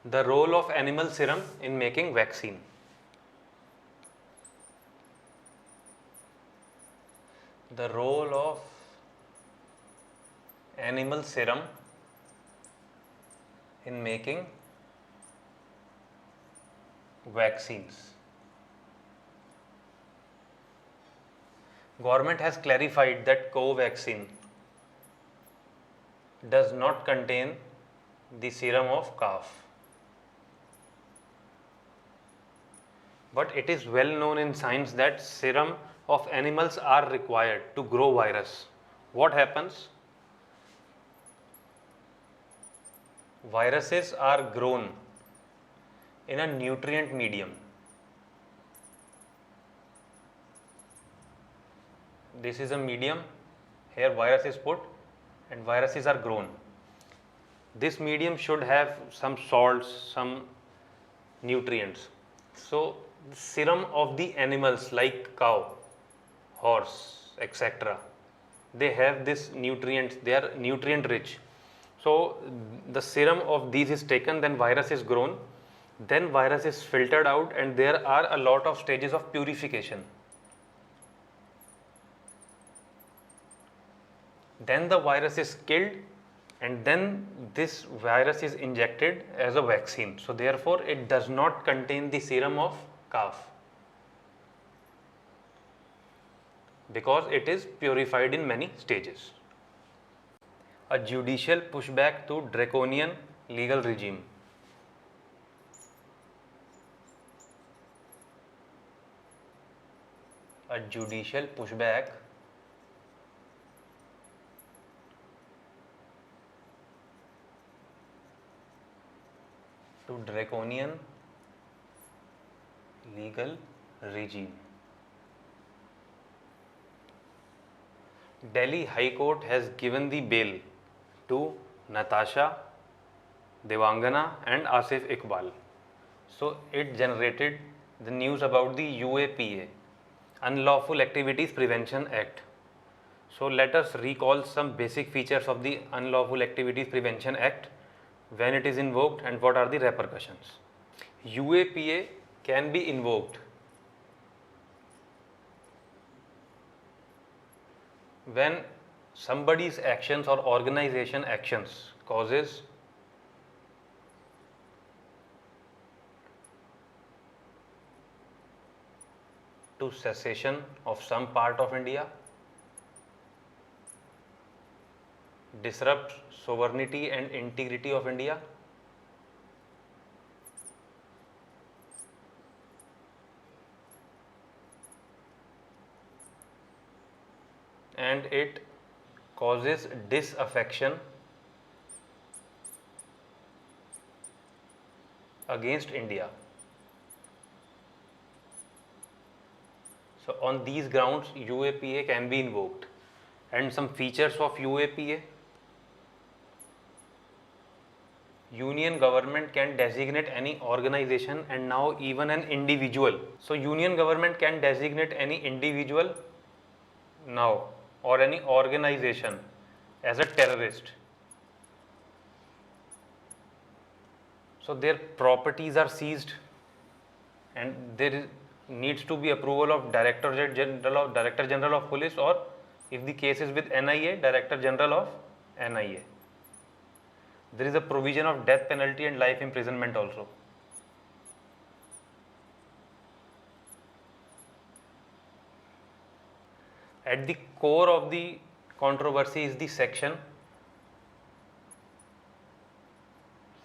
The role of animal serum in making vaccine. The role of animal serum in making vaccines. Government has clarified that Covaxin does not contain the serum of calf. But it is well known in science that serum of animals are required to grow virus. What happens? Viruses are grown in a nutrient medium. This is a medium, here virus is put and viruses are grown. This medium should have some salts, some nutrients. So the serum of the animals like cow, horse, etc., they have this nutrients, they are nutrient rich. So the serum of these is taken, then virus is grown, then virus is filtered out, and there are a lot of stages of purification. Then the virus is killed, and then this virus is injected as a vaccine. So therefore it does not contain the serum of calf, because it is purified in many stages. A judicial pushback to draconian legal regime. A judicial pushback to draconian legal regime. Delhi High Court has given the bail to Natasha, Devangana and Asif Iqbal. So it generated the news about the UAPA, Unlawful Activities Prevention Act. So let us recall some basic features of the Unlawful Activities Prevention Act, when it is invoked and what are the repercussions. UAPA can be invoked when somebody's actions or organization actions causes to cessation of some part of India, disrupt sovereignty and integrity of India, and it causes disaffection against India. So on these grounds UAPA can be invoked. And some features of UAPA: union government can designate any organization and now even an individual. So union government can designate any individual now or any organization as a terrorist. So their properties are seized, and there needs to be approval of Director General of Police, or if the case is with NIA, Director General of NIA. There is a provision of death penalty and life imprisonment also. At the core of the controversy is the section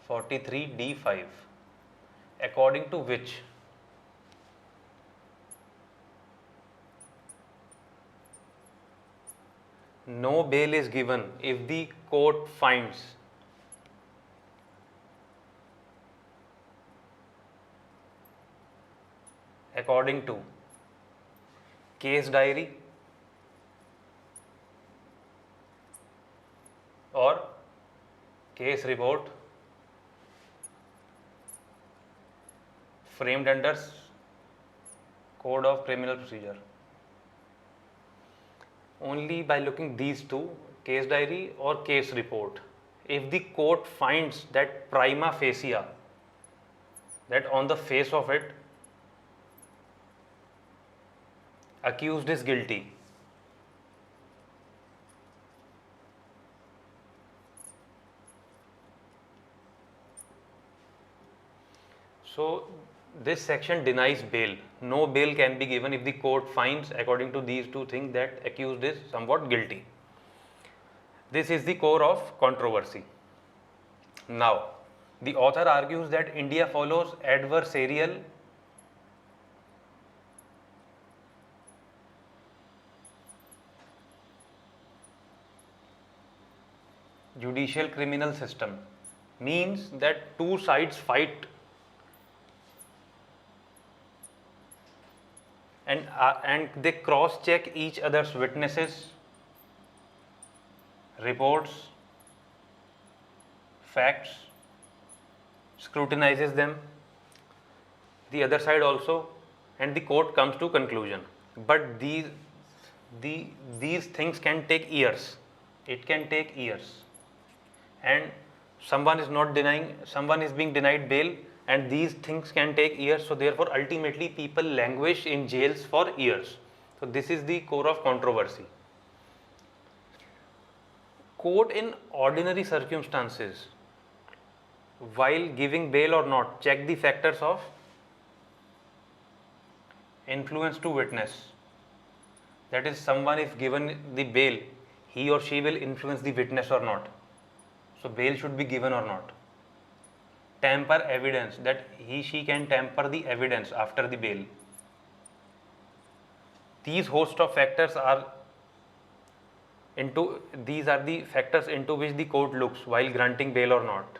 43D5, according to which no bail is given if the court finds according to case diary or case report framed under Code of Criminal Procedure. Only by looking these two, case diary or case report, if the court finds that prima facie that on the face of it, accused is guilty. So this section denies bail. No bail can be given if the court finds, according to these two things, that accused is somewhat guilty. This is the core of controversy. Now, the author argues that India follows adversarial judicial criminal system, means that two sides fight and they cross check each other's witnesses, reports, facts, scrutinizes them, the other side also, and the court comes to conclusion. But these things can take years. It can take years, and someone is being denied bail, and these things can take years. So therefore, ultimately, people languish in jails for years. So this is the core of controversy. Court in ordinary circumstances, while giving bail or not, check the factors of influence to witness. That is, someone if given the bail, he or she will influence the witness or not. So bail should be given or not. Tamper evidence, that she can tamper the evidence after the bail. These host of factors are the factors into which the court looks while granting bail or not.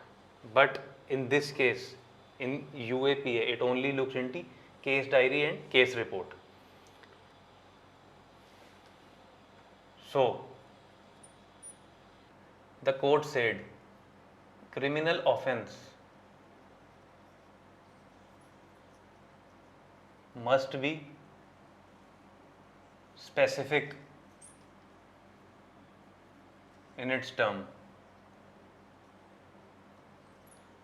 But in this case, in UAPA, it only looks into case diary and case report. So the court said criminal offense must be specific in its term.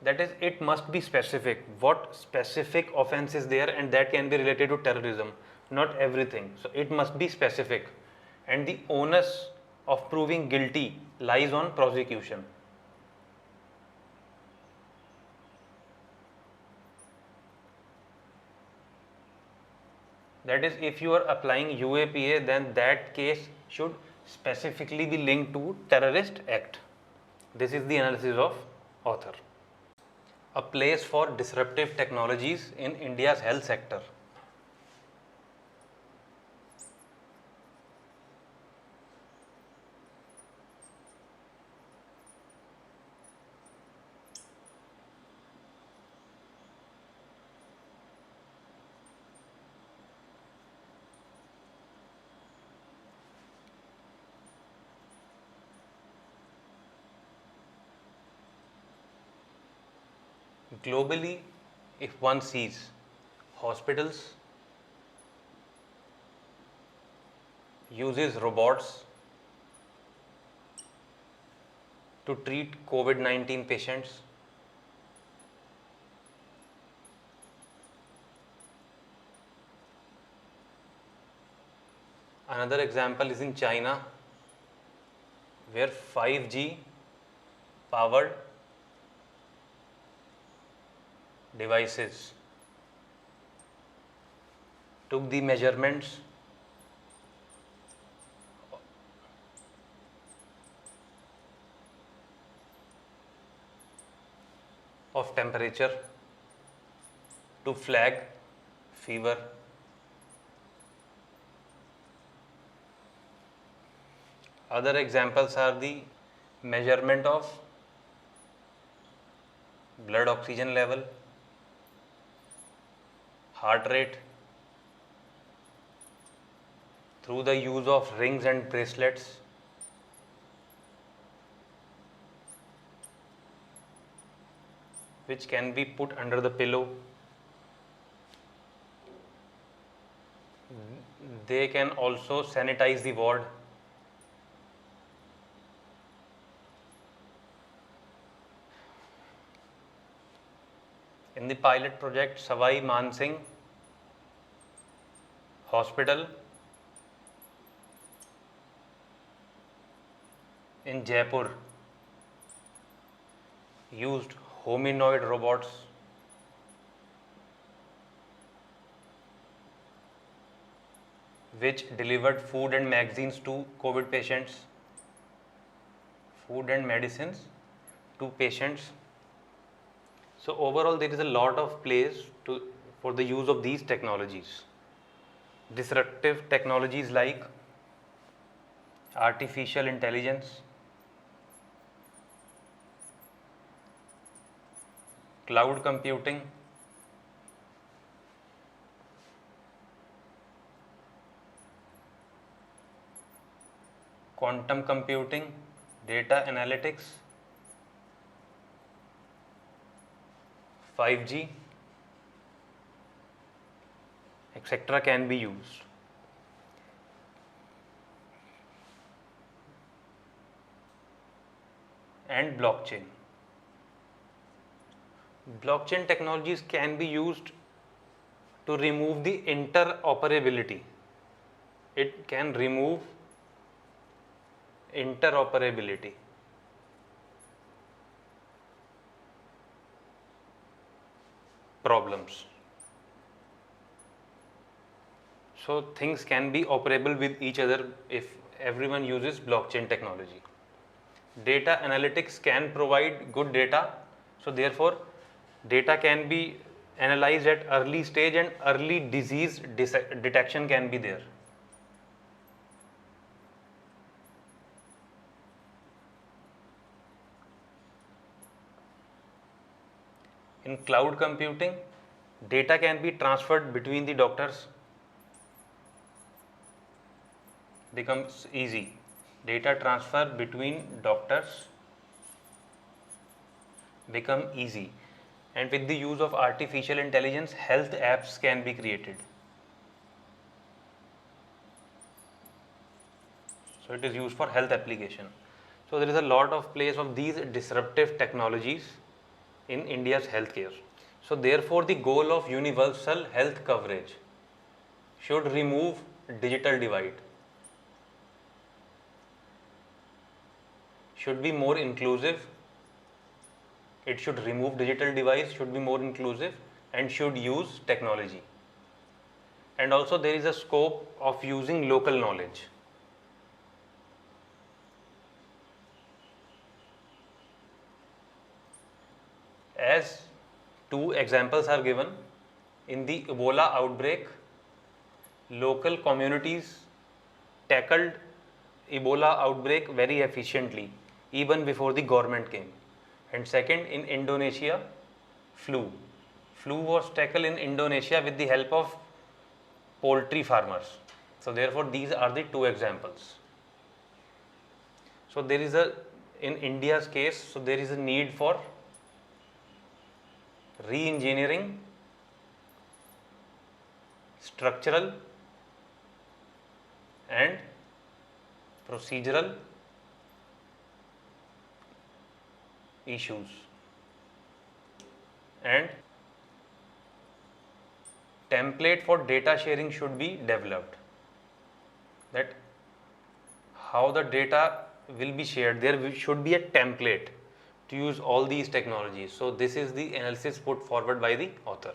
That is, it must be specific. What specific offense is there, and that can be related to terrorism, not everything. So it must be specific, and the onus of proving guilty lies on prosecution. That is, if you are applying UAPA, then that case should specifically be linked to terrorist act. This is the analysis of author. A place for disruptive technologies in India's health sector. Globally, if one sees hospitals uses robots to treat COVID-19 patients. Another example is in China, where 5G powered devices took the measurements of temperature to flag fever. Other examples are the measurement of blood oxygen level, heart rate through the use of rings and bracelets. Which can be put under the pillow. They can also sanitize the ward. In the pilot project, Savai Mansingh Hospital in Jaipur used humanoid robots which delivered food and magazines to COVID patients, food and medicines to patients. So overall, there is a lot of place for the use of these technologies. Disruptive technologies like artificial intelligence, cloud computing, quantum computing, data analytics, 5G, etc. can be used. And blockchain. Blockchain technologies can be used to remove the interoperability. It can remove interoperability. Problems. So things can be operable with each other if everyone uses blockchain technology. Data analytics can provide good data, so therefore data can be analyzed at early stage and early disease detection can be there. In cloud computing, data can be transferred between the doctors, becomes easy. Data transfer between doctors become easy, and with the use of artificial intelligence, health apps can be created. So it is used for health application. So there is a lot of place of these disruptive technologies in India's healthcare. So therefore the goal of universal health coverage should remove digital divide, should be more inclusive, it should remove digital divide, should be more inclusive, and should use technology. And also there is a scope of using local knowledge. As two examples are given, in the Ebola outbreak, local communities tackled Ebola outbreak very efficiently, even before the government came. And second, in Indonesia, flu. Flu was tackled in Indonesia with the help of poultry farmers. So therefore, these are the two examples. So there is in India's case, so there is a need for re-engineering structural and procedural issues, and template for data sharing should be developed, that how the data will be shared. There should be a template to use all these technologies. So this is the analysis put forward by the author.